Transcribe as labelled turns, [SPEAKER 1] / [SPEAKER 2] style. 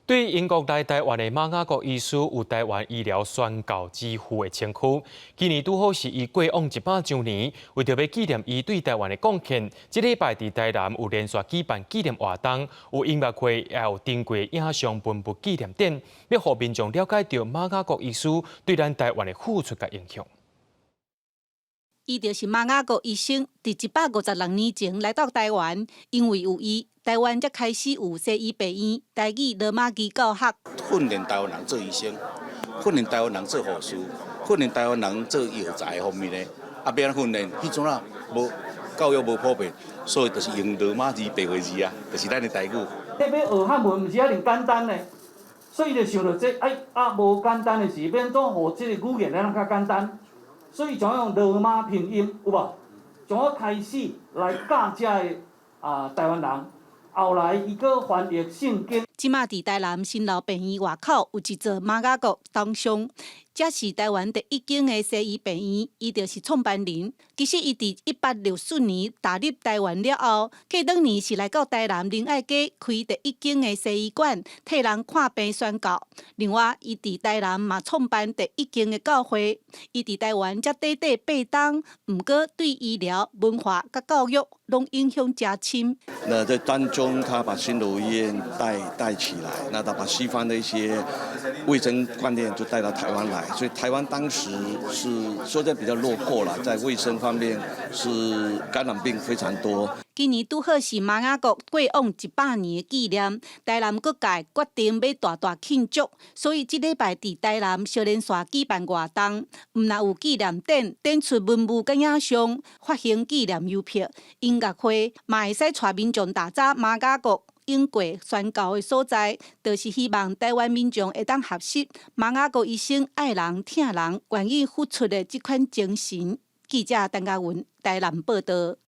[SPEAKER 1] 对英国来台湾的马雅各医师有台湾医疗宣教之父的称呼。今年拄好是伊过往100周年，为着要纪念伊对台湾的贡献，这礼拜伫台南有连续举办纪念活动，有音乐会，也有登过影像分布纪念展，要互民众了解到马雅各医师对咱台湾的付出甲影响。
[SPEAKER 2] 伊就是马雅各医生，伫156年前来到台湾，因为有伊，台湾才开始有西医病院、台语罗马字教学。
[SPEAKER 3] 训练台湾人做医生，训练台湾人做护士，训练台湾人做药材方面的。要安怎训练？迄阵啊，无教育无普遍，所以就是用罗马字、白话字啊，就是咱的台语。
[SPEAKER 4] 要学汉文，毋是遐尔简单的，所以就想到这无简单的字，变怎互这个语言咱较简单？所以就用罗马拼音，有无？从我开始来教这个台湾人，后来伊搁翻译圣经。
[SPEAKER 2] 即马伫台南新老病院外口有一座马雅各铜像，这是台湾第一间的西医病院，伊就是创办人。其实伊伫1864年踏入台湾了后，过两年是来到台南仁爱街开第一间的西医馆，替人看病宣教。另外，伊伫台南嘛创办第一间的教会。伊伫台湾才短短8冬，毋过对医疗、文化甲教育拢影响真深。
[SPEAKER 5] 那在当中，他把新楼医院带起来，那他把西方的一些卫生观念就带到台湾来，所以台湾当时是说在比较落后了，在卫生方面是感染病非常多。
[SPEAKER 2] 今年拄好是马雅各过往100年的纪念，台南各界决定要大庆祝，所以这礼拜伫台南小连续举办活动，毋但有纪念展、展出文物甲影像、发行纪念邮票、音乐会，嘛会使带民众打早马雅各英过宣教的所在，就是希望台湾民众会当学习马雅各医生爱人、疼人、愿意付出的这款精神。记者陈嘉文台南报道。